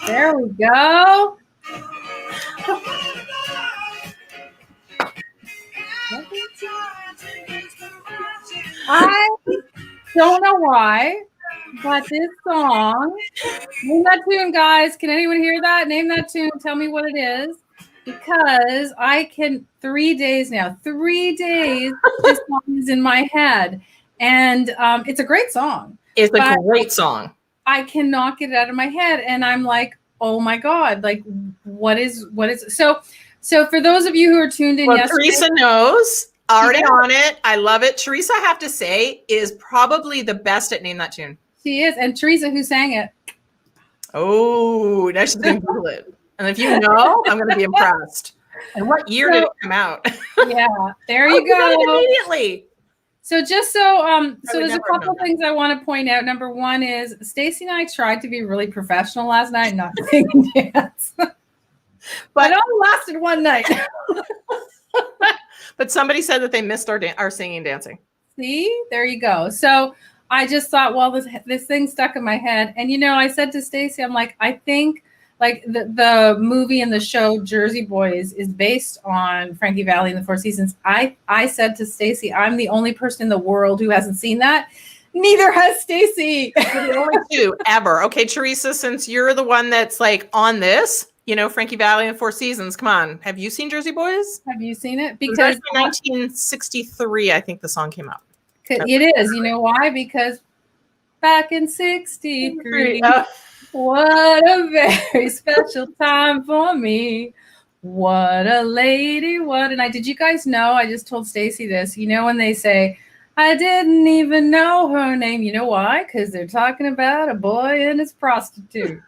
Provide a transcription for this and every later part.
There we go. I don't know why, but this song, name that tune, guys. Can anyone hear that? Name that tune. Tell me what it is. Because I can 3 days now. 3 days this song is in my head. And it's a great song. It's a great song. I cannot get it out of my head. And I'm like, oh my God, like what is so for those of you who are tuned in yesterday. Teresa knows. Already on it. I love it. Teresa, I have to say, is probably the best at Name That Tune. She is. And Teresa, who sang it. Oh, now she's going to Google it. And if you know, I'm going to be impressed. And what year did it come out? Yeah, there you go. Immediately. So just so there's a couple of things I want to point out. Number one is Stacey and I tried to be really professional last night, not sing and dance. But it only lasted one night. But somebody said that they missed our singing and dancing. See, there you go. So I just thought, well, this thing stuck in my head. And, I said to Stacey, I'm like, I think like the movie and the show Jersey Boys is based on Frankie Valli and the Four Seasons. I said to Stacey, I'm the only person in the world who hasn't seen that. Neither has Stacey. We're the only two ever. Okay, Teresa, since you're the one that's like on this, Frankie Valli and Four Seasons. Come on. Have you seen Jersey Boys? Have you seen it? Because 1963, I think the song came out. It is. You know why? Because back in 63, what a very special time for me. What a lady, what a night. Did you guys know? I just told Stacey this. When they say, I didn't even know her name. You know why? Because they're talking about a boy and his prostitute.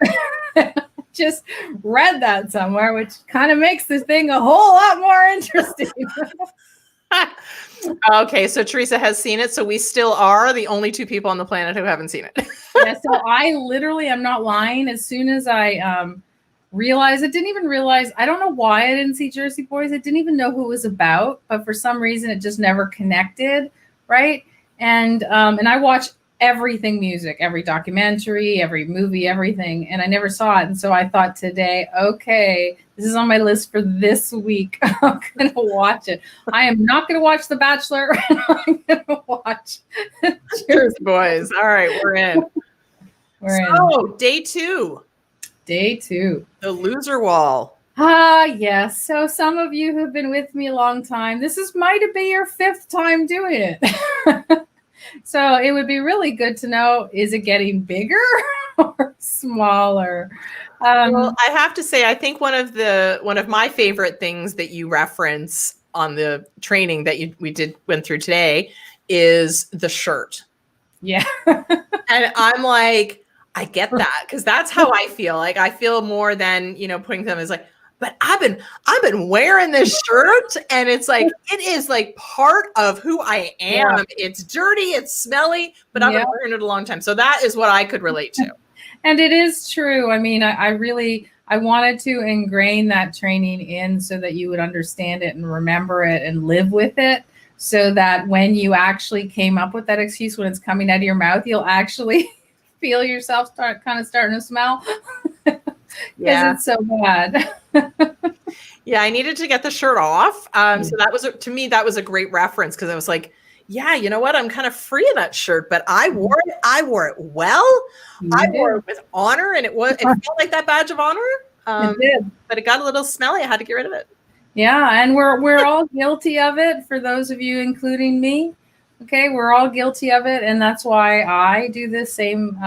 Just read that somewhere, which kind of makes this thing a whole lot more interesting. Okay, so Teresa has seen it, so we still are the only two people on the planet who haven't seen it. Yeah, so I literally, I'm not lying, as soon as I realized, I didn't even realize, I don't know why I didn't see Jersey Boys, I didn't even know who it was about, but for some reason it just never connected, right? And I watch everything music, every documentary, every movie, everything, and I never saw it. And so I thought today, okay, this is on my list for this week. I'm going to watch it. I am not going to watch The Bachelor. I'm going to watch Jersey Boys. All right, we're in. Day two. Day two. The loser wall. Yes. So some of you who've been with me a long time, might be your 5th time doing it. So it would be really good to know, is it getting bigger or smaller? Well, I have to say, I think one of my favorite things that you reference on the training that we went through today is the shirt. Yeah. And I'm like, I get that, because that's how I feel. Like I feel more than, putting them as like, but I've been wearing this shirt, and it's like, it is like part of who I am. Yeah. It's dirty, it's smelly, but I've been wearing it a long time. So that is what I could relate to. And it is true. I mean, I wanted to ingrain that training in so that you would understand it and remember it and live with it, so that when you actually came up with that excuse, when it's coming out of your mouth, you'll actually feel yourself starting to smell. Yeah, it's so bad. Yeah, I needed to get the shirt off. So that was, to me, that was a great reference, because I was like, yeah, you know what? I'm kind of free of that shirt, but I wore it. I wore it well. I wore it with honor, and it felt like that badge of honor. It did, but it got a little smelly. I had to get rid of it. Yeah, and we're all guilty of it. For those of you, including me, okay, we're all guilty of it, and that's why I do this same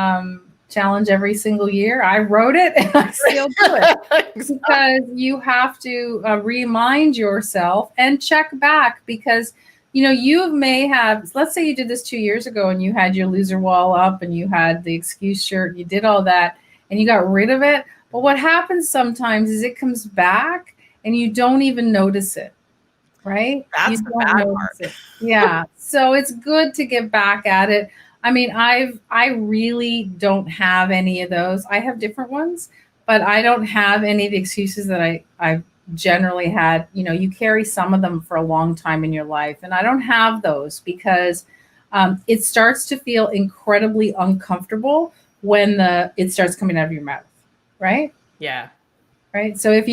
challenge every single year. I wrote it and I still do it. Exactly. Because you have to remind yourself and check back, because you may have, let's say you did this 2 years ago and you had your loser wall up and you had the excuse shirt, you did all that and you got rid of it. But what happens sometimes is it comes back and you don't even notice it, right? That's the bad part. Yeah. So it's good to get back at it. I mean, I really don't have any of those. I have different ones, but I don't have any of the excuses that I've generally had. You carry some of them for a long time in your life, and I don't have those, because it starts to feel incredibly uncomfortable when it starts coming out of your mouth, right? Yeah. right? So if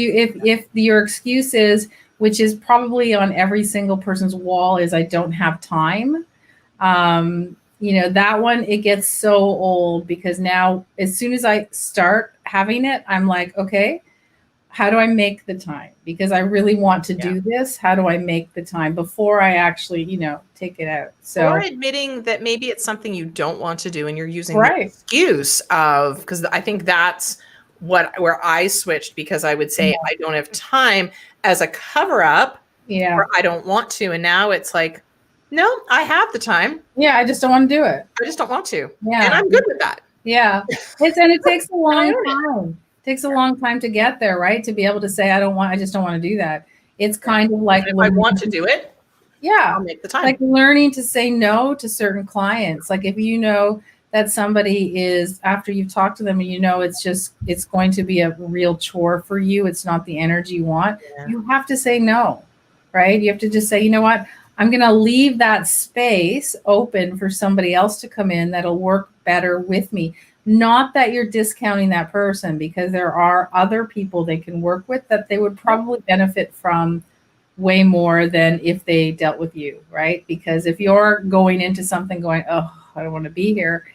your excuse is, which is probably on every single person's wall, is I don't have time, that one, it gets so old, because now as soon as I start having it, I'm like, okay, how do I make the time? Because I really want to Yeah. do this. How do I make the time before I actually, take it out? Or So, admitting that maybe it's something you don't want to do and you're using the right. excuse of, because I think that's where I switched, because I would say I don't have time as a cover up, Yeah. or I don't want to. And now it's like, no, I have the time. Yeah. I just don't want to do it. I just don't want to. Yeah. And I'm good with that. Yeah. It takes a I long own it. time. It takes a long time to get there, right? To be able to say, I just don't want to do that. It's kind of like, And if I want to do it, yeah, I'll make the time. like learning to say no to certain clients. Like if you know that somebody is, after you've talked to them and it's going to be a real chore for you, it's not the energy you want, Yeah. you have to say no, right? You have to just say, you know what? I'm going to leave that space open for somebody else to come in that'll work better with me. Not that you're discounting that person, because there are other people they can work with that they would probably benefit from way more than if they dealt with you, right? Because if you're going into something going, oh, I don't want to be here,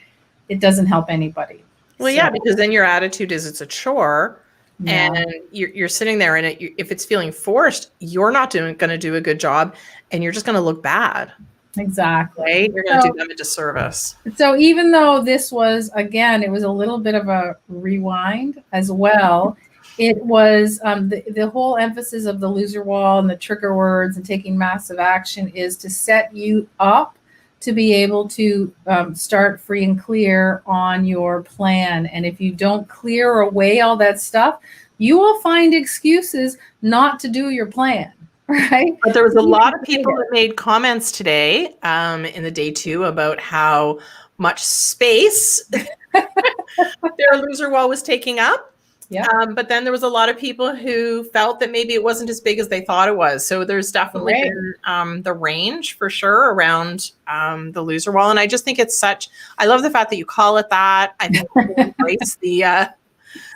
it doesn't help anybody. Well, yeah, because then your attitude is it's a chore, Yeah. and you're sitting there, and if it's feeling forced, you're not going to do a good job, and you're just going to look bad. Exactly. Right? You're going to do them a disservice. So even though this was, again, it was a little bit of a rewind as well, it was the whole emphasis of the loser wall and the trigger words and taking massive action is to set you up to be able to start free and clear on your plan. And if you don't clear away all that stuff, you will find excuses not to do your plan. Right. But there was a lot of people that made comments today in the day 2 about how much space their loser wall was taking up. Yeah. But then there was a lot of people who felt that maybe it wasn't as big as they thought it was. So there's definitely been the range for sure around the loser wall. And I just think I love the fact that you call it that. I think people embrace the.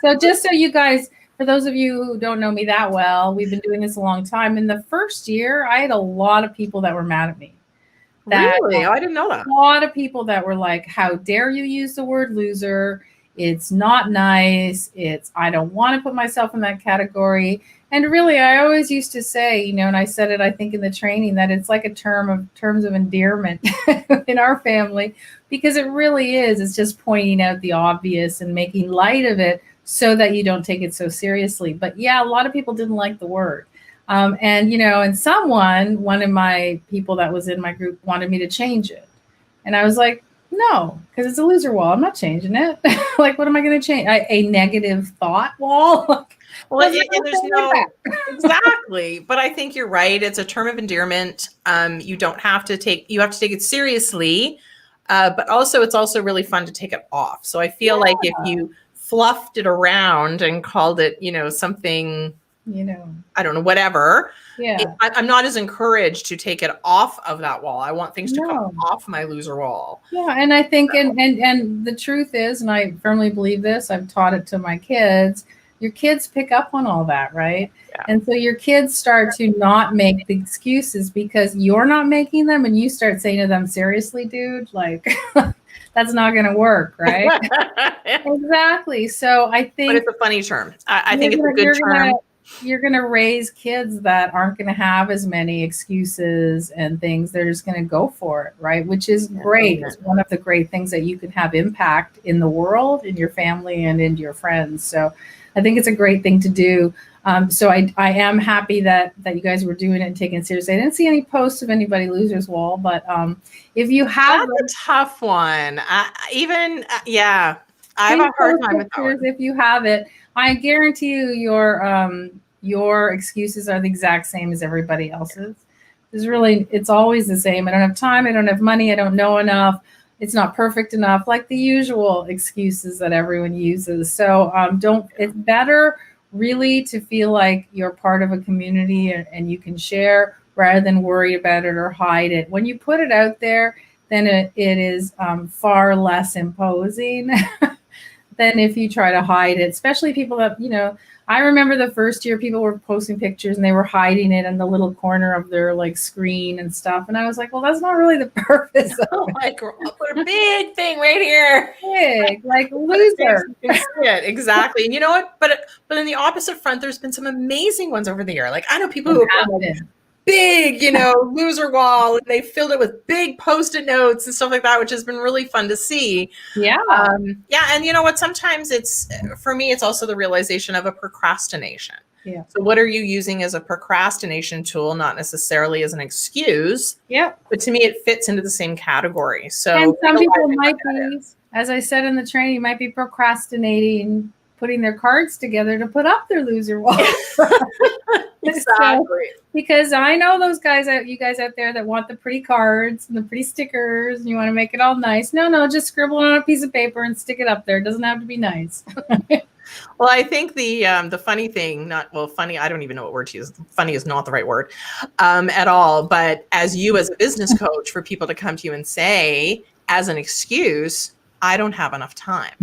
So just so you guys, for those of you who don't know me that well, we've been doing this a long time. In the first year, I had a lot of people that were mad at me. Really? I didn't know that. A lot of people that were like, how dare you use the word loser? It's not nice. I don't want to put myself in that category. And really, I always used to say, and I said it, I think in the training, that it's like a terms of endearment in our family, because it really is. It's just pointing out the obvious and making light of it so that you don't take it so seriously. But yeah, a lot of people didn't like the word. And one of my people that was in my group wanted me to change it. And I was like, no, because it's a loser wall. I'm not changing it. Like, what am I going to change? A negative thought wall? Well, there's no exactly, but I think you're right. It's a term of endearment. You have to take it seriously, but also it's also really fun to take it off. So I feel like if you fluffed it around and called it, something, I don't know, whatever. Yeah, I'm not as encouraged to take it off of that wall. I want things to come off my loser wall. Yeah, and I think, and the truth is, and I firmly believe this, I've taught it to my kids. Your kids pick up on all that, right? Yeah. And so your kids start to not make the excuses because you're not making them, and you start saying to them, seriously, dude, like that's not going to work, right? Exactly. So I think, but it's a funny term. I think it's a good term. You're going to raise kids that aren't going to have as many excuses and things. They're just going to go for it, right? Which is great. It's one of the great things that you can have impact in the world, in your family, and in your friends. So I think it's a great thing to do. So I am happy that you guys were doing it and taking it seriously. I didn't see any posts of anybody losers wall, but if you have, that's a tough one. I have a hard time with that one. If you have it, I guarantee you your excuses are the exact same as everybody else's. It's always the same. I don't have time. I don't have money. I don't know enough. It's not perfect enough, like the usual excuses that everyone uses. So it's better really to feel like you're part of a community and you can share rather than worry about it or hide it. When you put it out there, then it is far less imposing than if you try to hide it, especially people that, I remember the first year people were posting pictures and they were hiding it in the little corner of their like screen and stuff. And I was like, well, that's not really the purpose of Oh, like I'll put a big thing right here. it. Like loser. You can see it. Exactly. And you know what? But in the opposite front, there's been some amazing ones over the year. Like I know people who have like big, loser wall, and they filled it with big Post-it notes and stuff like that, which has been really fun to see. Yeah. Yeah. And you know what? Sometimes for me, it's also the realization of a procrastination. Yeah. So what are you using as a procrastination tool, not necessarily as an excuse? Yep. But to me, it fits into the same category. So and some people might be, as I said in the training, might be procrastinating putting their cards together to put up their loser wall. Exactly. So, because I know those guys you guys out there that want the pretty cards and the pretty stickers and you want to make it all nice. No, just scribble on a piece of paper and stick it up there. It doesn't have to be nice. Well, I think the funny thing, funny, I don't even know what word to use. Funny is not the right word at all. But as a business coach, for people to come to you and say, as an excuse, I don't have enough time.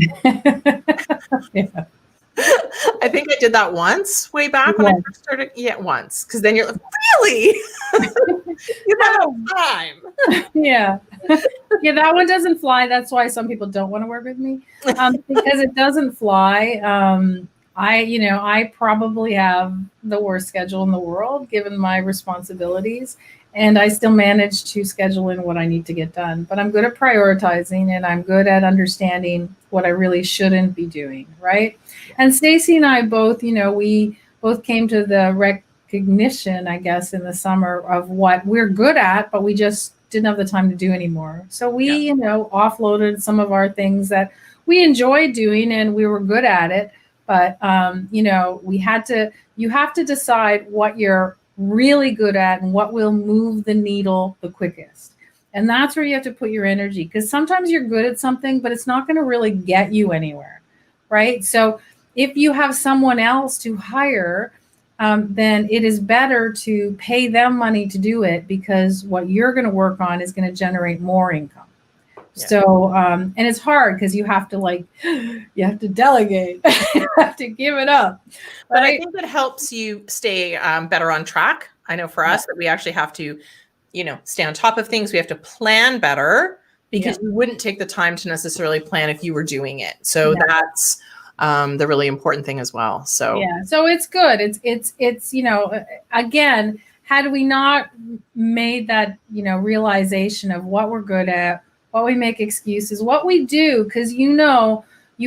Yeah. I think I did that once way back when I first started. Yeah, once. Because then you're like, really? You don't have time. Yeah. Yeah, that one doesn't fly. That's why some people don't want to work with me. Because it doesn't fly. I probably have the worst schedule in the world given my responsibilities. And I still manage to schedule in what I need to get done. But I'm good at prioritizing and I'm good at understanding what I really shouldn't be doing, right? And Stacy and I both, we both came to the recognition, I guess, in the summer of what we're good at, but we just didn't have the time to do anymore. So we, offloaded some of our things that we enjoyed doing and we were good at it. But, you have to decide what you're really good at and what will move the needle the quickest. And that's where you have to put your energy, because sometimes you're good at something, but it's not going to really get you anywhere, right? So if you have someone else to hire, then it is better to pay them money to do it, because what you're going to work on is going to generate more income. Yeah. So, and it's hard because you have to delegate, you have to give it up. But I think it helps you stay better on track. I know for us that we actually have to, stay on top of things. We have to plan better, because you wouldn't take the time to necessarily plan if you were doing it. So that's the really important thing as well. So so it's good. It's again, had we not made that realization of what we're good at, what we make excuses, what we do, because you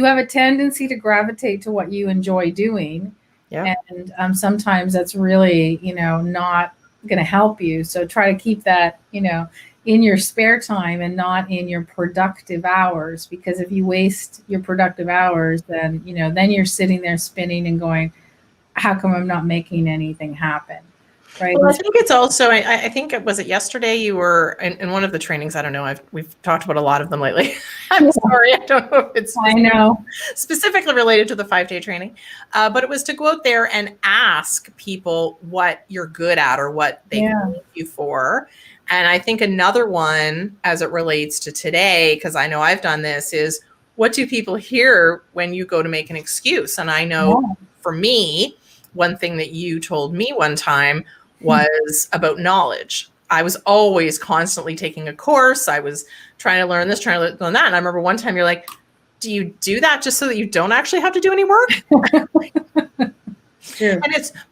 have a tendency to gravitate to what you enjoy doing. Yeah. And sometimes that's really, not going to help you. So try to keep that, in your spare time and not in your productive hours, because if you waste your productive hours, then, then you're sitting there spinning and going, how come I'm not making anything happen? Right. Well, I think it's also, I think was it yesterday you were in one of the trainings. I don't know. We've talked about a lot of them lately. I'm sorry. I don't know if it's specifically related to the 5-day training, but it was to go out there and ask people what you're good at or what they can use you for. And I think another one, as it relates to today, because I know I've done this, is what do people hear when you go to make an excuse? And I know for me, one thing that you told me one time was about knowledge. I was always constantly taking a course. I was trying to learn this, trying to learn that. And I remember one time you're like, do you do that just so that you don't actually have to do any work? Sure.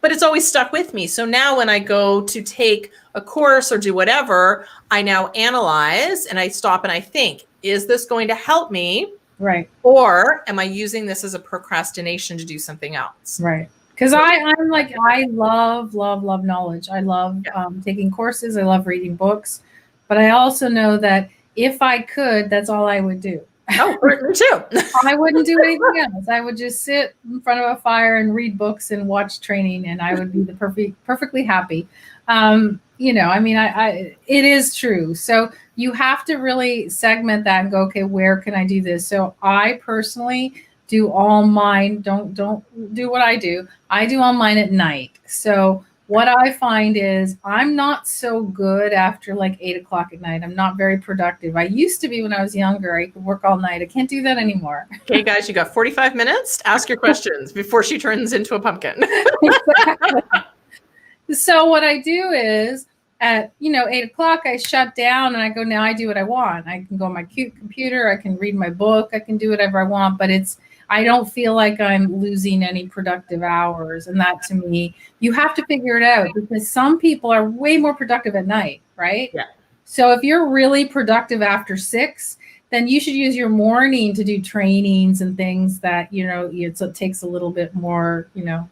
But it's always stuck with me. So now when I go to take a course or do whatever, I now analyze and I stop and I think, is this going to help me? Right. Or am I using this as a procrastination to do something else? Right. Because I'm like, I love knowledge. I love taking courses. I love reading books. But I also know that if I could, that's all I would do. Oh, me too. I wouldn't do anything else. I would just sit in front of a fire and read books and watch training, and I would be perfectly happy. It is true. So you have to really segment that and go, okay, where can I do this? So I personally do all mine. Don't do what I do. I do all mine at night. So what I find is I'm not so good after like 8 o'clock at night. I'm not very productive. I used to be when I was younger. I could work all night. I can't do that anymore. Okay, guys, you got 45 minutes to ask your questions before she turns into a pumpkin. Exactly. So what I do is at 8 o'clock I shut down and I go, now I do what I want. I can go on my computer, I can read my book, I can do whatever I want, but I don't feel like I'm losing any productive hours. And that to me, you have to figure it out, because some people are way more productive at night, right? Yeah. So if you're really productive after 6, then you should use your morning to do trainings and things that, it takes a little bit more, a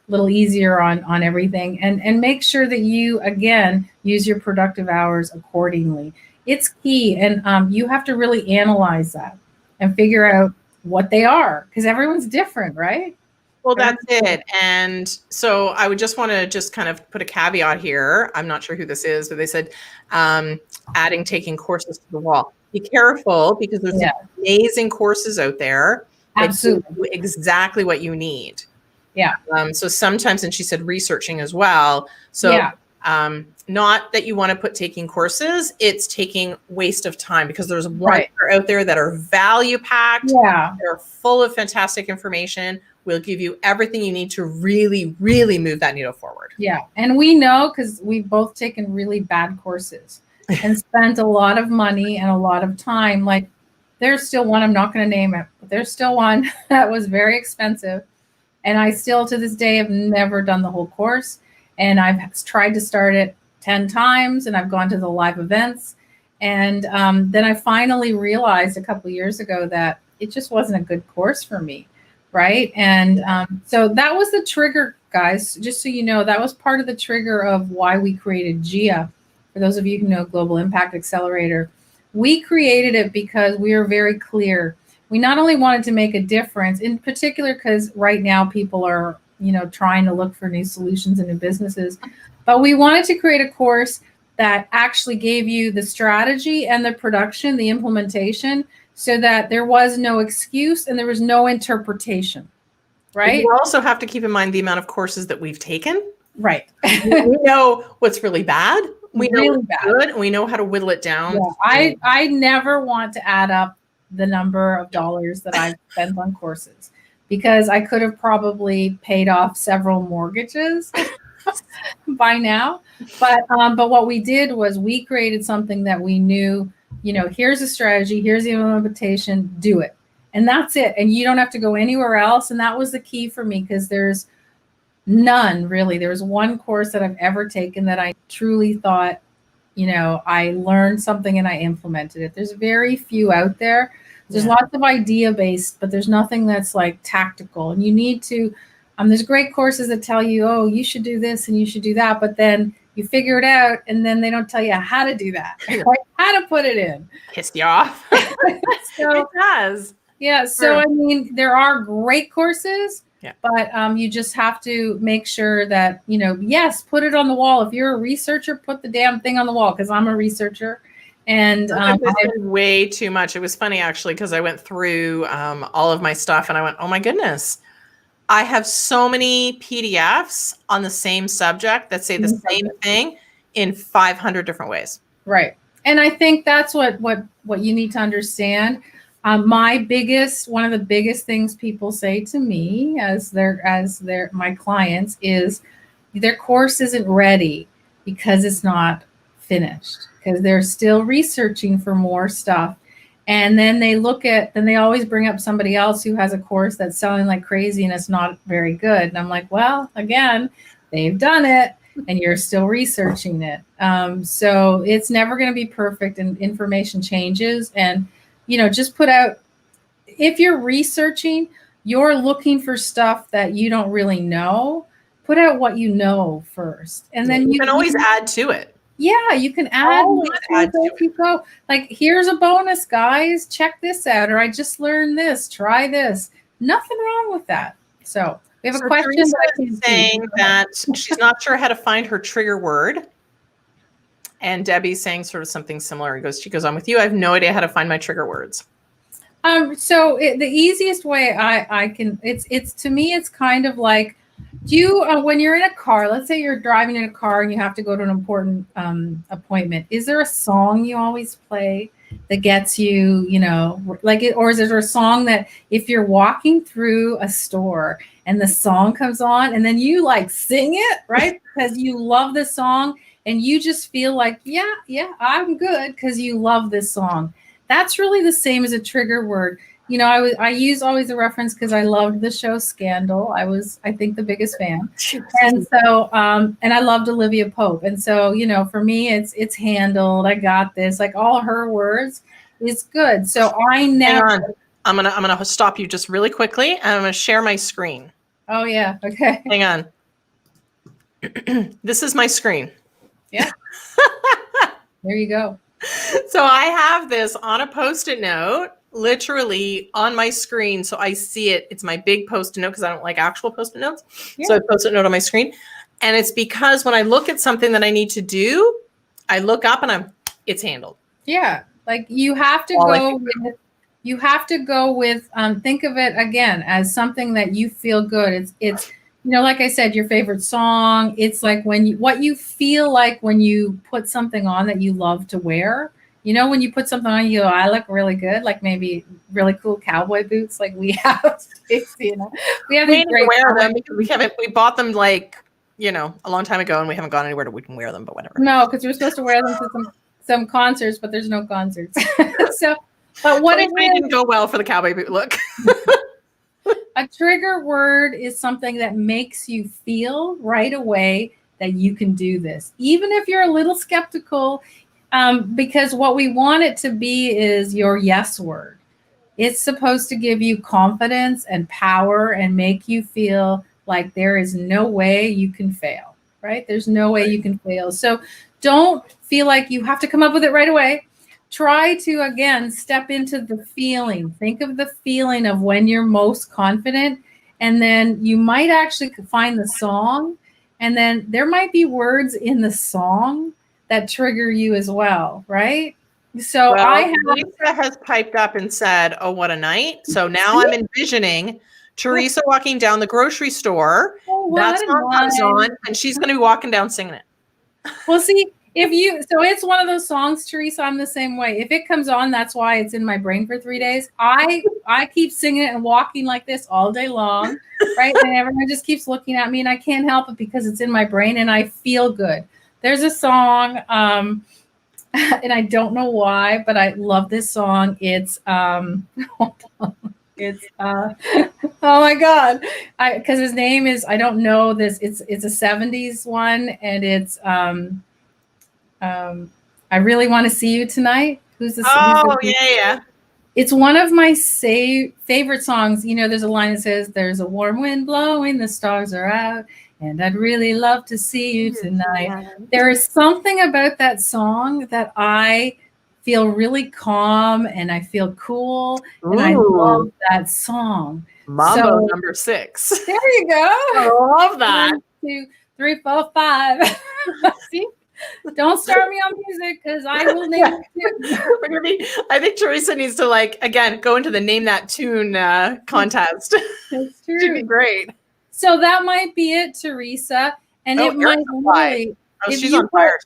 little easier on everything, and make sure that you, again, use your productive hours accordingly. It's key. And you have to really analyze that and figure out what they are, because everyone's different, right? Well, that's it. And so I would just want to just kind of put a caveat here. I'm not sure who this is, but they said adding taking courses to the wall. Be careful, because there's some amazing courses out there that do exactly what you need. Yeah. So sometimes, and she said researching as well. So not that you want to put taking courses, it's taking waste of time, because there's ones out there that are value packed. Yeah. They're full of fantastic information. Will give you everything you need to really, really move that needle forward. Yeah. And we know, because we've both taken really bad courses and spent a lot of money and a lot of time. Like, there's still one, I'm not going to name it, but there's still one that was very expensive. And I still, to this day, have never done the whole course. And I've tried to start it 10 times, and I've gone to the live events. And then I finally realized a couple of years ago that it just wasn't a good course for me. Right. And so that was the trigger, guys. Just so you know, that was part of the trigger of why we created GIA. For those of you who know Global Impact Accelerator, we created it because we are very clear. We not only wanted to make a difference, in particular, because right now people are, trying to look for new solutions and new businesses, but we wanted to create a course that actually gave you the strategy and the production, the implementation, so that there was no excuse and there was no interpretation, right? You also have to keep in mind the amount of courses that we've taken. Right. We know what's really bad. We know really what's bad. good, and we know how to whittle it down. Yeah, I never want to add up the number of dollars that I've spent on courses, because I could have probably paid off several mortgages by now. But what we did was we created something that we knew, here's a strategy, here's the implementation, do it. And that's it. And you don't have to go anywhere else. And that was the key for me, because there's none, really. There was one course that I've ever taken that I truly thought, I learned something and I implemented it. There's very few out there. There's lots of idea-based, but there's nothing that's like tactical. And you need to, there's great courses that tell you, oh, you should do this and you should do that. But then you figure it out, and then they don't tell you how to do that, like how to put it in. Pissed you off. So, it does. Yeah. So, I mean, there are great courses, yeah, but you just have to make sure that, yes, put it on the wall. If you're a researcher, put the damn thing on the wall, because I'm a researcher. And way too much. It was funny, actually, because I went through all of my stuff and I went, oh my goodness, I have so many PDFs on the same subject that say the same thing in 500 different ways. Right. And I think that's what you need to understand. One of the biggest things people say to me as my clients is their course isn't ready because it's not finished, because they're still researching for more stuff. And then they always bring up somebody else who has a course that's selling like crazy and it's not very good. And I'm like, well, again, they've done it and you're still researching it. So it's never going to be perfect, and information changes. And, just put out, if you're researching, you're looking for stuff that you don't really know, put out what you know first. And then you can always add to it. Yeah, you can add if you go. Like, here's a bonus, guys. Check this out. Or I just learned this. Try this. Nothing wrong with that. So we have a question saying that she's not sure how to find her trigger word. And Debbie's saying sort of something similar. She goes, I'm with you. I have no idea how to find my trigger words. The easiest way I can, it's to me, it's kind of like Do you, when you're in a car, let's say you're driving in a car and you have to go to an important appointment, is there a song you always play that gets you, like it, or is there a song that if you're walking through a store and the song comes on and then you like sing it, right? Because you love the song and you just feel like, yeah, I'm good because you love this song. That's really the same as a trigger word. I use always a reference because I loved the show Scandal. I think, the biggest fan. And so, and I loved Olivia Pope. And so, for me, it's handled. I got this. Like all her words is good. So I never. Hang on. I'm gonna stop you just really quickly, and I'm gonna share my screen. Oh yeah. Okay. Hang on. This is my screen. Yeah. There you go. So I have this on a Post-it note, literally on my screen. So I see it. It's my big Post-it note because I don't like actual Post-it notes. Yeah. So I Post-it note on my screen. And it's because when I look at something that I need to do, I look up and it's handled. Yeah. Like you have to go with, think of it again as something that you feel good. It's, like I said, your favorite song. It's like what you feel like when you put something on that you love to wear. When you put something on, you go, I look really good. Like maybe really cool cowboy boots, like we have. We have these great wear them because we bought them like a long time ago, and we haven't gone anywhere we can wear them. But whatever. No, because we're supposed to wear them to some concerts, but there's no concerts. So, but what it didn't go well for the cowboy boot look. A trigger word is something that makes you feel right away that you can do this, even if you're a little skeptical, because what we want it to be is your yes word. It's supposed to give you confidence and power and make you feel like there is no way you can fail, right? There's no way you can fail. So don't feel like you have to come up with it right away. Try to, again, step into the feeling. Think of the feeling of when you're most confident. And then you might actually find the song. And then there might be words in the song that trigger you as well, right? So Lisa has piped up and said, "Oh, what a night." So now I'm envisioning Teresa walking down the grocery store. That song comes on, and she's going to be walking down singing it. Well, see, so it's one of those songs, Teresa, I'm the same way. If it comes on, that's why it's in my brain for 3 days. I keep singing it and walking like this all day long, right? And everyone just keeps looking at me, and I can't help it because it's in my brain and I feel good. There's a song, and I don't know why, but I love this song. It's, it's, oh my God. Because his name is, I don't know this. It's a 70s one, and it's, I really want to see you tonight. Who's this? Yeah. It's one of my favorite songs. There's a line that says, "There's a warm wind blowing, the stars are out, and I'd really love to see you tonight." Yeah. There is something about that song that I feel really calm and I feel cool. Ooh. And I love that song. Mambo number 6. There you go. I love that. 1, 2, 3, 4, 5. See? Don't start me on music because I will name it. I think Teresa needs to again go into the name that tune contest. That's true. She'd be great. So that might be it, Teresa. And it might really. She's on fire.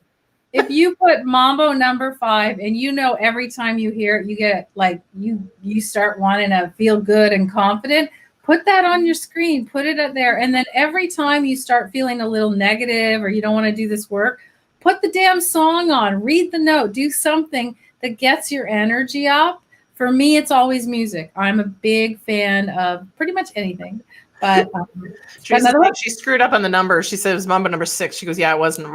If you put Mambo number 5, and every time you hear it, you get you start wanting to feel good and confident. Put that on your screen. Put it up there, and then every time you start feeling a little negative or you don't want to do this work, put the damn song on, read the note, do something that gets your energy up. For me, it's always music. I'm a big fan of pretty much anything. But she screwed up on the number. She said it was Mambo number 6. She goes, yeah, it wasn't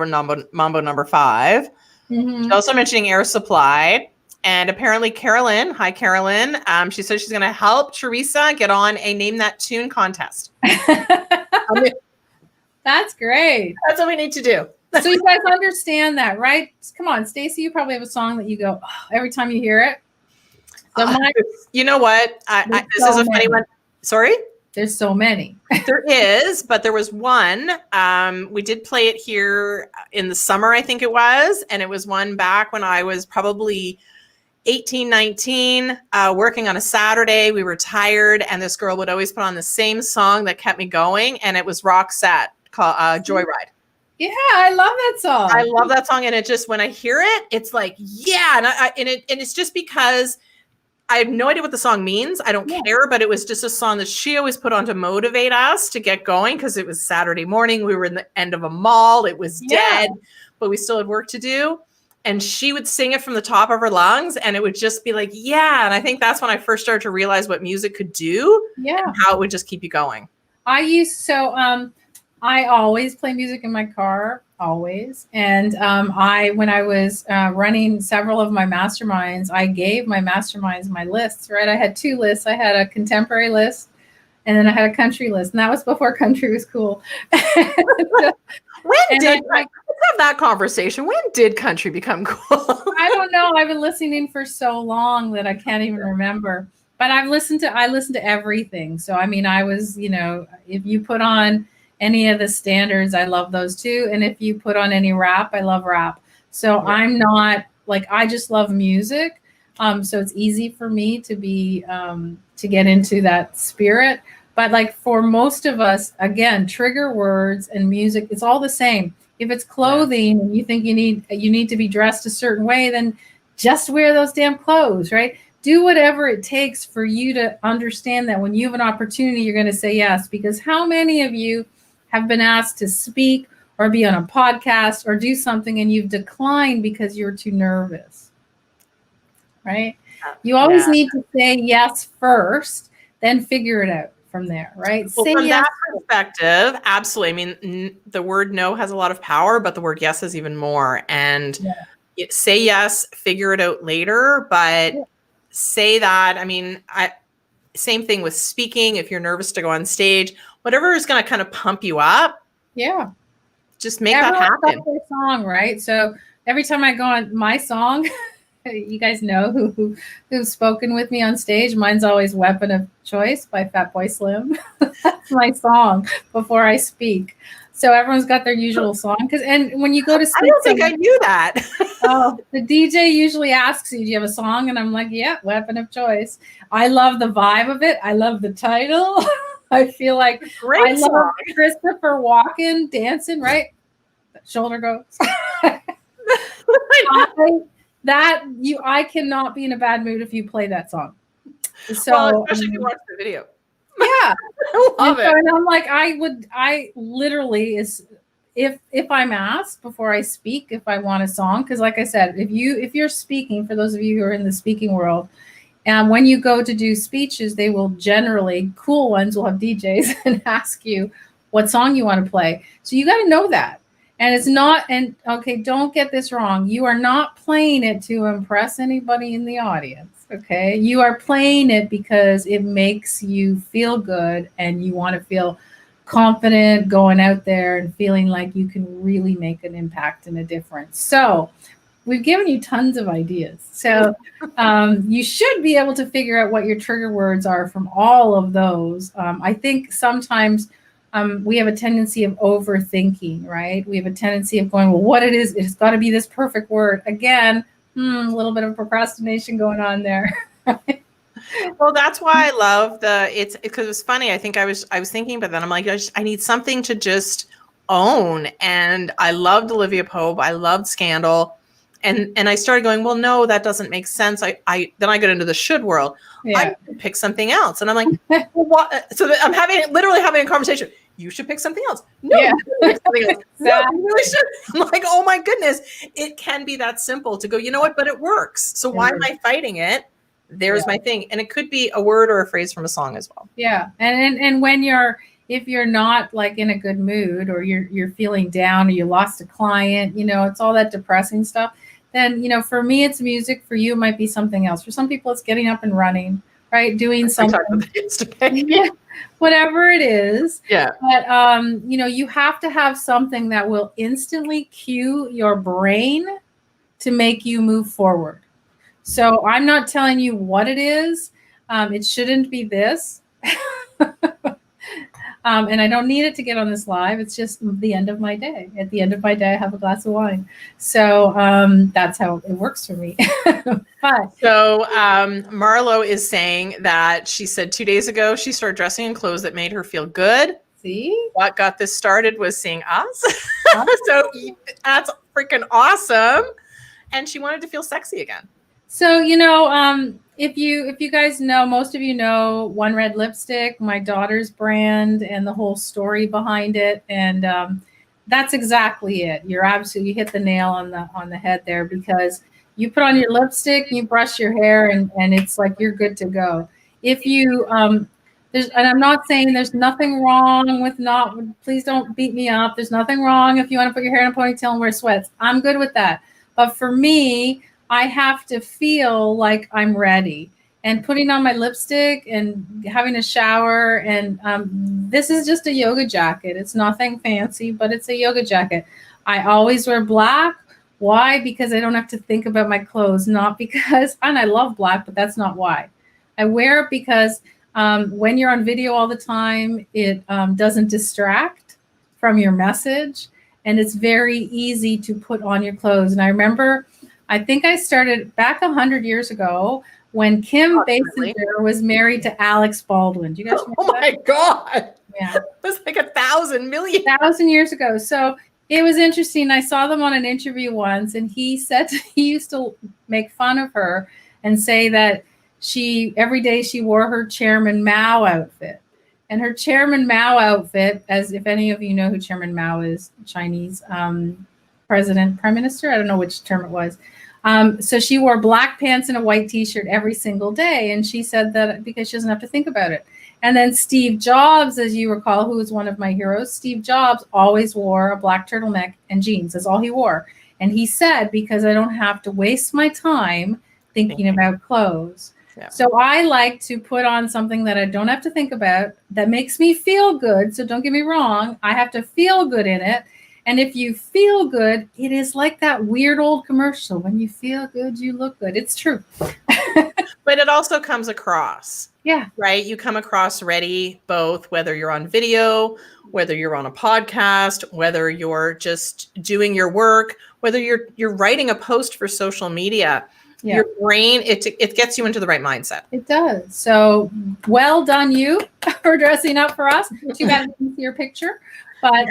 Mambo number 5. Mm-hmm. She's also mentioning Air Supply. And apparently Carolyn, hi Carolyn, she says she's going to help Teresa get on a Name That Tune contest. That's great. That's what we need to do. So you guys understand that, right? Come on, Stacey, you probably have a song that you go every time you hear it. So you know what? This is a funny one. Sorry? There's so many. There is, but there was one. We did play it here in the summer, I think it was. And it was one back when I was probably 18, 19, working on a Saturday. We were tired, and this girl would always put on the same song that kept me going, and it was Roxette called Joyride. Yeah, I love that song. I love that song, and it just, when I hear it, it's like, yeah, and it's just because I have no idea what the song means. I don't care, but it was just a song that she always put on to motivate us to get going, because it was Saturday morning. We were in the end of a mall. It was dead, but we still had work to do. And she would sing it from the top of her lungs, and it would just be like, yeah. And I think that's when I first started to realize what music could do, and how it would just keep you going. I always play music in my car, always. And when I was running several of my masterminds, I gave my masterminds my lists, right? I had 2 lists. I had a contemporary list, and then I had a country list. And that was before country was cool. Let's have that conversation. When did country become cool? I don't know. I've been listening for so long that I can't even remember. But I listened to everything. So I mean, I was, if you put on any of the standards, I love those too. And if you put on any rap, I love rap. So I'm not I just love music. So it's easy for me to be to get into that spirit. But for most of us, again, trigger words and music, it's all the same. If it's clothing and you think you need to be dressed a certain way, then just wear those damn clothes, right? Do whatever it takes for you to understand that when you have an opportunity, you're going to say yes. Because how many of you have been asked to speak or be on a podcast or do something and you've declined because you're too nervous, right? You always need to say yes first, then figure it out from there, right? Well, say from yes. that perspective, absolutely. I mean, the word no has a lot of power, but the word yes is even more. And say yes, figure it out later, but say that. I mean, same thing with speaking. If you're nervous to go on stage, whatever is going to kind of pump you up. Yeah. Just make that happen. Their song, right? So every time I go on my song, you guys know who's spoken with me on stage. Mine's always "Weapon of Choice" by Fatboy Slim. That's my song before I speak. So everyone's got their usual song. And when you go to speak, I don't think I knew that. The DJ usually asks you, "Do you have a song?" And I'm like, "Yeah, Weapon of Choice." I love the vibe of it. I love the title. I feel like I love Christopher Walken dancing, right? Shoulder goes. I cannot be in a bad mood if you play that song. So especially if you watch the video. Yeah. I love it. And I'm like, I literally if I'm asked before I speak, if I want a song, because like I said, if you're speaking, for those of you who are in the speaking world, and when you go to do speeches, they will generally, cool ones will have DJs and ask you what song you want to play. So you got to know that. And it's not, and okay, don't get this wrong. You are not playing it to impress anybody in the audience, okay? You are playing it because it makes you feel good and you want to feel confident going out there and feeling like you can really make an impact and a difference. So we've given you tons of ideas. So you should be able to figure out what your trigger words are from all of those. I think sometimes we have a tendency of overthinking, right? We have a tendency of going, well, what it is, it's got to be this perfect word. Again, a little bit of procrastination going on there. Well, that's why I love it's because it's funny. I think I was thinking, but then I'm like, I need something to just own. And I loved Olivia Pope. I loved Scandal. And I started going, well, no, that doesn't make sense. Then I got into the should world. I should pick something else. And I'm like, well, what? So I'm literally having a conversation. You should pick something else. No, you pick something else. No, you really should. I'm like, oh my goodness. It can be that simple to go, you know what, but it works. So why am I fighting it? There's my thing. And it could be a word or a phrase from a song as well. Yeah. And when if you're not like in a good mood or you're feeling down or you lost a client, it's all that depressing stuff. Then, for me, it's music. For you, it might be something else. For some people, it's getting up and running, right? Doing something. Whatever it is. Yeah. But, you have to have something that will instantly cue your brain to make you move forward. So I'm not telling you what it is. It shouldn't be this. And I don't need it to get on this live. It's just the end of my day. At the end of my day, I have a glass of wine. So that's how it works for me. But So Marlo is saying that she said 2 days ago she started dressing in clothes that made her feel good. see, What got this started was seeing us. So that's freaking awesome. And she wanted to feel sexy again. so if you guys know, most of you know One Red Lipstick, my daughter's brand, and the whole story behind it, and that's exactly it. You hit the nail on the head there, because you put on your lipstick, you brush your hair, and it's like you're good to go. If you and I'm not saying there's nothing wrong with please don't beat me up. There's nothing wrong if you want to put your hair in a ponytail and wear sweats. I'm good with that. But for me, I have to feel like I'm ready. And putting on my lipstick and having a shower, and this is just a yoga jacket. It's nothing fancy, but it's a yoga jacket. I always wear black. Why? Because I don't have to think about my clothes. Not because, and I love black, but that's not why. I wear it because when you're on video all the time, it doesn't distract from your message. And it's very easy to put on your clothes. And I remember, I think I started back 100 years ago when Kim Basinger was married to Alex Baldwin. Do you guys remember my God. Yeah. It was like 1,000 million. 1,000 years ago. So it was interesting. I saw them on an interview once, and he said he used to make fun of her and say that every day she wore her Chairman Mao outfit. And her Chairman Mao outfit, as if any of you know who Chairman Mao is, Chinese prime minister, I don't know which term it was. So she wore black pants and a white t-shirt every single day. And she said that because she doesn't have to think about it. And then Steve Jobs, as you recall, who was one of my heroes, Steve Jobs always wore a black turtleneck and jeans. That's all he wore. And he said, because I don't have to waste my time thinking about clothes. Yeah. So I like to put on something that I don't have to think about, that makes me feel good. So don't get me wrong. I have to feel good in it. And if you feel good, it is like that weird old commercial. When you feel good, you look good. It's true. But it also comes across. Yeah. Right? You come across ready, both whether you're on video, whether you're on a podcast, whether you're just doing your work, whether you're writing a post for social media. Yeah. Your brain, it gets you into the right mindset. It does. So well done you for dressing up for us. Too bad I didn't see your picture. But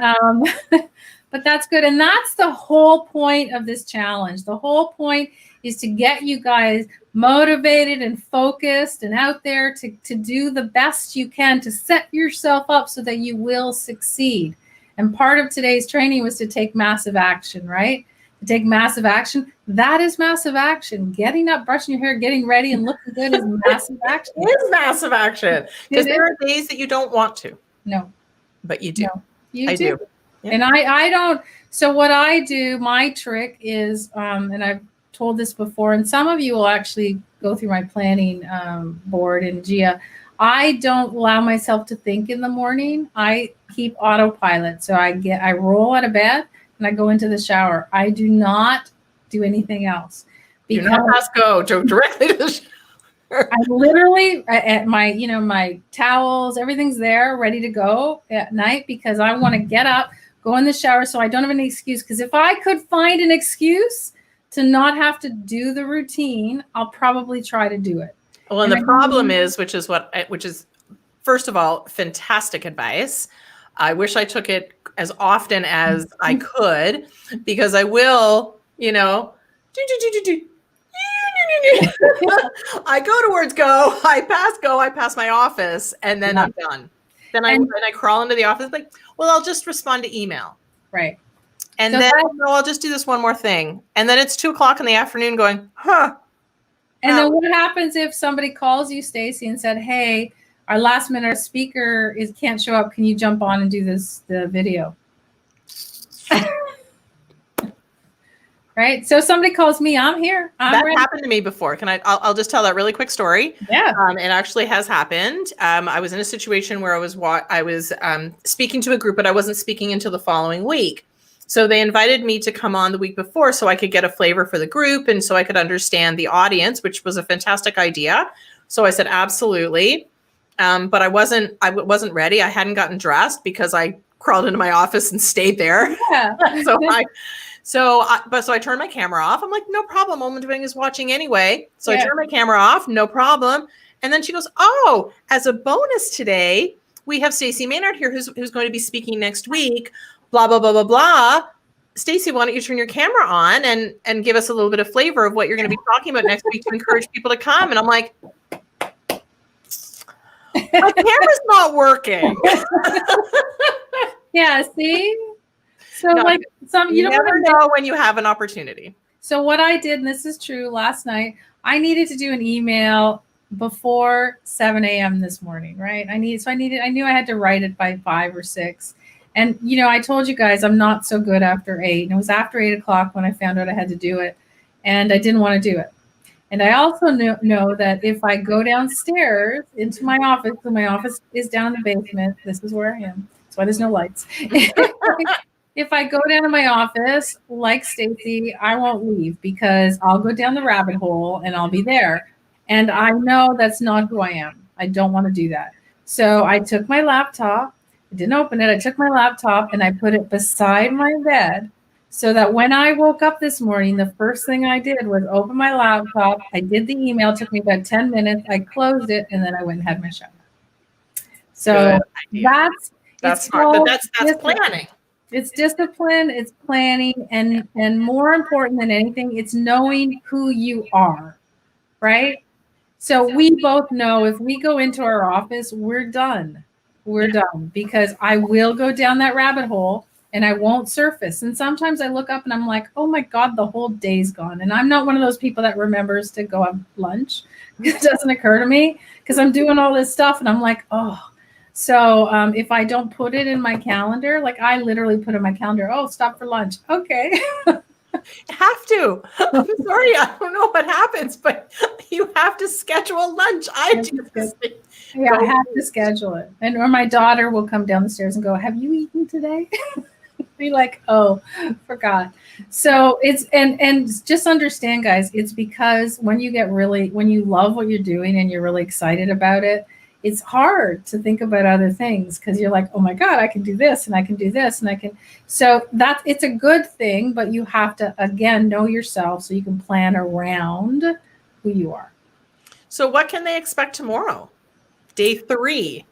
but that's good. And that's the whole point of this challenge. The whole point is to get you guys motivated and focused and out there to do the best you can to set yourself up so that you will succeed. And part of today's training was to take massive action, right? To take massive action. That is massive action. Getting up, brushing your hair, getting ready, and looking good is massive action. It is massive action. Because there are days that you don't want to. No. But you do. No, I do. Yeah. And I don't. So what I do, my trick is, and I've told this before, and some of you will actually go through my planning board in Gia. I don't allow myself to think in the morning. I keep autopilot. So I roll out of bed and I go into the shower. I do not do anything else. Do not go directly to the shower. I literally at my towels, everything's there ready to go at night, because I want to get up, go in the shower, so I don't have any excuse. Because if I could find an excuse to not have to do the routine, I'll probably try to do it. Well, and the problem is, which is first of all, fantastic advice. I wish I took it as often as I could, because I will, I go towards go, I pass my office, and then I'm done. Then I crawl into the office like, well, I'll just respond to email. Right. And so then I'll just do this one more thing. And then it's 2:00 in the afternoon going, And then what happens if somebody calls you, Stacy, and said, hey, our last minute speaker can't show up. Can you jump on and do the video? Right. So somebody calls me, I'm here. That happened to me before. I'll just tell that really quick story. Yeah. It actually has happened. I was in a situation where I was speaking to a group, but I wasn't speaking until the following week. So they invited me to come on the week before so I could get a flavor for the group and so I could understand the audience, which was a fantastic idea. So I said, absolutely. But I wasn't ready. I hadn't gotten dressed because I crawled into my office and stayed there. Yeah. So I turned my camera off. I'm like, no problem. All I'm doing is watching anyway. So I Yeah. turned my camera off, no problem. And then she goes, oh, as a bonus today, we have Stacey Maynard here who's going to be speaking next week, blah, blah, blah, blah, blah. Stacey, why don't you turn your camera on and give us a little bit of flavor of what you're going to be talking about next week to encourage people to come? And I'm like, my camera's not working. Yeah, see? So No, like you don't never wanna know when you have an opportunity. So what I did, and this is true, last night, I needed to do an email before 7 a.m. this morning, right? I knew I had to write it by 5 or 6. And, I told you guys I'm not so good after 8. And it was after 8 o'clock when I found out I had to do it. And I didn't want to do it. And I also know that if I go downstairs into my office, so my office is down in the basement. This is where I am. That's why there's no lights. If I go down to my office, like Stacey, I won't leave because I'll go down the rabbit hole and I'll be there. And I know that's not who I am. I don't want to do that. So I took my laptop, I didn't open it. I took my laptop and I put it beside my bed so that when I woke up this morning, the first thing I did was open my laptop. I did the email. It took me about 10 minutes. I closed it and then I went and had my shower. So that's smart. But that's planning. It's discipline, it's planning, and more important than anything, it's knowing who you are, right? So we both know if we go into our office, we're done. We're done because I will go down that rabbit hole and I won't surface. And sometimes I look up and I'm like, oh my God, the whole day's gone. And I'm not one of those people that remembers to go have lunch. It doesn't occur to me because I'm doing all this stuff and I'm like, oh. So if I don't put it in my calendar, like I literally put in my calendar, oh, stop for lunch. Okay. You have to. I'm sorry. I don't know what happens, but you have to schedule lunch. I have to schedule it. Or my daughter will come down the stairs and go, have you eaten today? Be like, oh, forgot. So it's, and just understand, guys, it's because when you love what you're doing and you're really excited about it, it's hard to think about other things because you're like, oh my God, I can do this and I can do this and I can. So it's a good thing, but you have to, again, know yourself so you can plan around who you are. So what can they expect tomorrow? Day 3.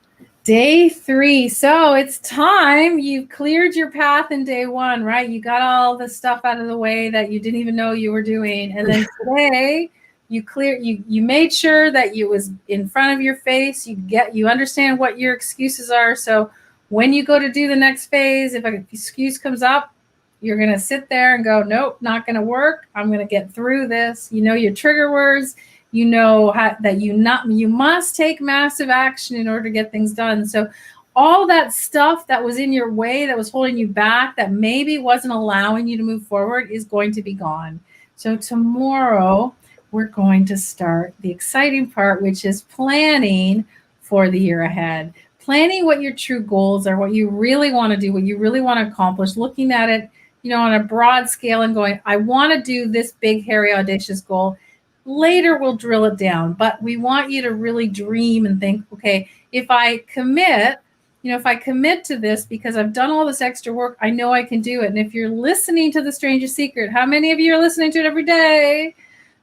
Day 3. So it's time. You've cleared your path in day 1, right? You got all the stuff out of the way that you didn't even know you were doing. And then today, you made sure that you was in front of your face. You understand what your excuses are. So when you go to do the next phase, if an excuse comes up, you're going to sit there and go, nope, not going to work. I'm going to get through this. You know your trigger words. You know that you must take massive action in order to get things done. So all that stuff that was in your way, that was holding you back, that maybe wasn't allowing you to move forward is going to be gone. So tomorrow, we're going to start the exciting part, which is planning for the year ahead. Planning what your true goals are, what you really want to do, what you really want to accomplish, looking at it, on a broad scale and going, I want to do this big, hairy, audacious goal. Later, we'll drill it down, but we want you to really dream and think, okay, if I commit to this because I've done all this extra work, I know I can do it. And if you're listening to The Strangest Secret, how many of you are listening to it every day?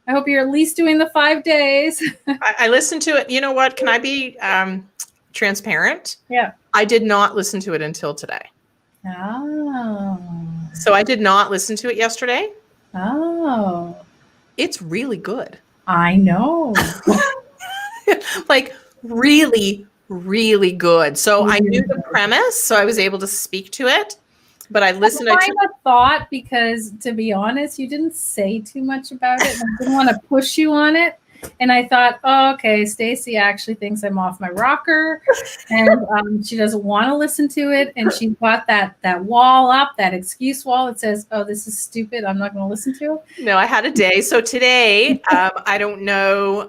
I hope you're at least doing the 5 days. I listened to it. You know what? Can I be transparent? Yeah. I did not listen to it until today. Oh. So I did not listen to it yesterday. Oh. It's really good. I know. Like really, really good. So I knew the premise, so I was able to speak to it. But I listened. I kind of thought, because to be honest, you didn't say too much about it. I didn't want to push you on it. And I thought, oh, okay, Stacey actually thinks I'm off my rocker, and she doesn't want to listen to it. And she's got that wall up, that excuse wall that says, oh, this is stupid, I'm not going to listen to it. No, I had a day. So today, I don't know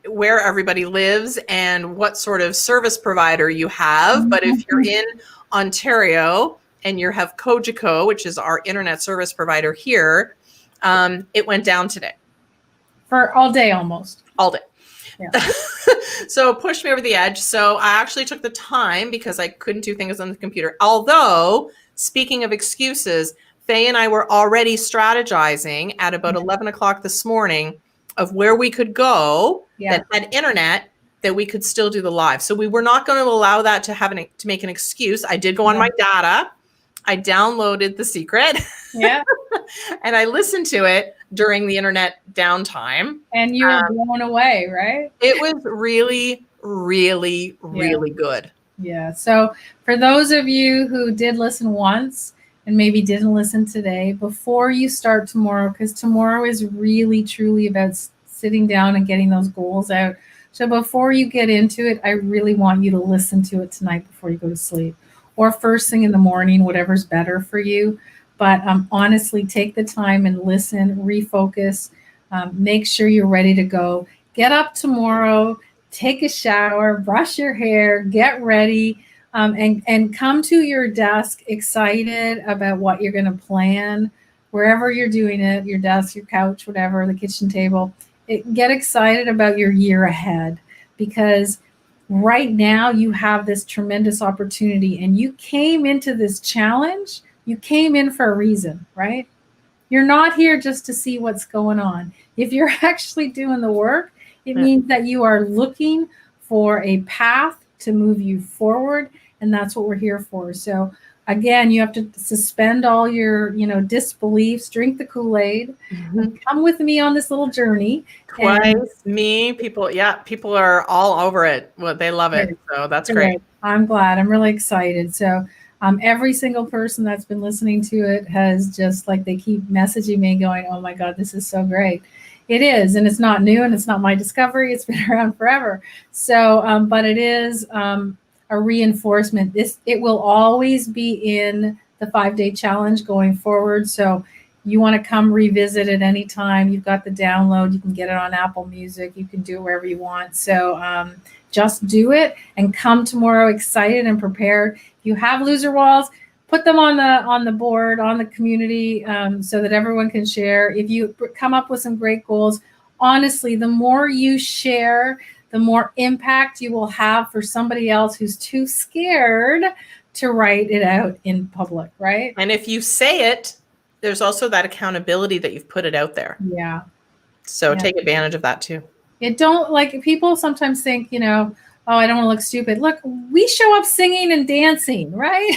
where everybody lives and what sort of service provider you have, but if you're in Ontario and you have Cogeco, which is our internet service provider here, it went down today. For all day almost. All day. Yeah. So it pushed me over the edge. So I actually took the time because I couldn't do things on the computer. Although, speaking of excuses, Faye and I were already strategizing at about 11 o'clock this morning of where we could go that had internet that we could still do the live. So we were not going to allow that to make an excuse. I did go on my data. I downloaded The Secret. Yeah. And I listened to it during the internet downtime. And you were blown away, right? It was really, really, really good. Yeah. So for those of you who did listen once and maybe didn't listen today, before you start tomorrow, because tomorrow is really, truly about sitting down and getting those goals out. So before you get into it, I really want you to listen to it tonight before you go to sleep, or first thing in the morning, whatever's better for you. But honestly, take the time and listen, refocus, make sure you're ready to go. Get up tomorrow, take a shower, brush your hair, get ready, and come to your desk excited about what you're going to plan, wherever you're doing it, your desk, your couch, whatever, the kitchen table. Get excited about your year ahead, because right now you have this tremendous opportunity, and you came into this challenge. You came in for a reason, right? You're not here just to see what's going on. If you're actually doing the work, it means that you are looking for a path to move you forward. And that's what we're here for. So again, you have to suspend all your, disbeliefs, drink the Kool-Aid, come with me on this little journey. People are all over it. Well, they love it. So that's great. I'm glad. I'm really excited. So every single person that's been listening to it has just they keep messaging me going, oh my God, this is so great. It is. And it's not new, and it's not my discovery. It's been around forever. So, but it is a reinforcement. It will always be in the 5-day challenge going forward. So you want to come revisit it anytime. You've got the download. You can get it on Apple Music. You can do it wherever you want. So just do it and come tomorrow excited and prepared. If you have loser walls, put them on the board, on the community, so that everyone can share. If you come up with some great goals, honestly, the more you share, the more impact you will have for somebody else who's too scared to write it out in public, right? And if you say it, there's also that accountability that you've put it out there. Yeah. So take advantage of that too. People sometimes think, oh, I don't want to look stupid. Look, we show up singing and dancing, right?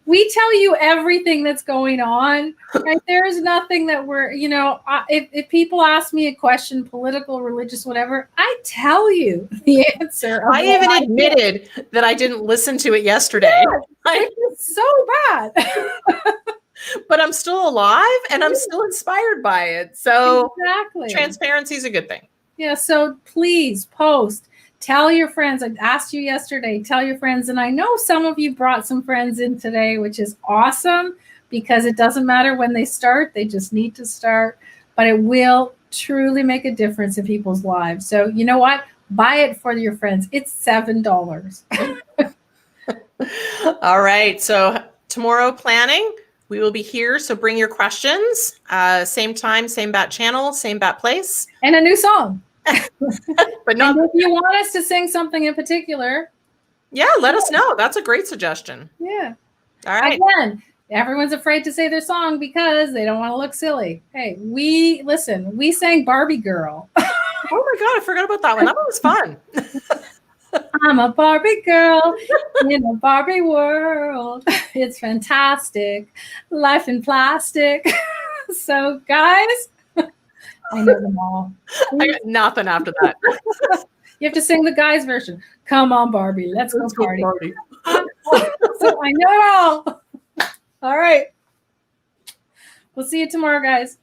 We tell you everything that's going on, right? There's nothing that we're, if people ask me a question, political, religious, whatever, I tell you the answer. I even admitted that I didn't listen to it yesterday. Yeah, it's so bad. But I'm still alive and I'm still inspired by it. So exactly. Transparency is a good thing. Yeah. So please post. Tell your friends. I asked you yesterday, tell your friends. And I know some of you brought some friends in today, which is awesome, because it doesn't matter when they start. They just need to start. But it will truly make a difference in people's lives. So you know what? Buy it for your friends. It's $7. All right. So tomorrow planning, we will be here. So bring your questions. Same time, same bat channel, same bat place. And a new song. But not if you want us to sing something in particular, let us know. That's a great suggestion. Yeah. All right. Again, everyone's afraid to say their song because they don't want to look silly. Hey, we sang Barbie Girl. Oh my God, I forgot about that one. That one was fun. I'm a Barbie girl in a Barbie world. It's fantastic. Life in plastic. So guys, I know them all. I got nothing after that. You have to sing the guys' version. Come on, Barbie. Let's go party. So I know it all. All right. We'll see you tomorrow, guys.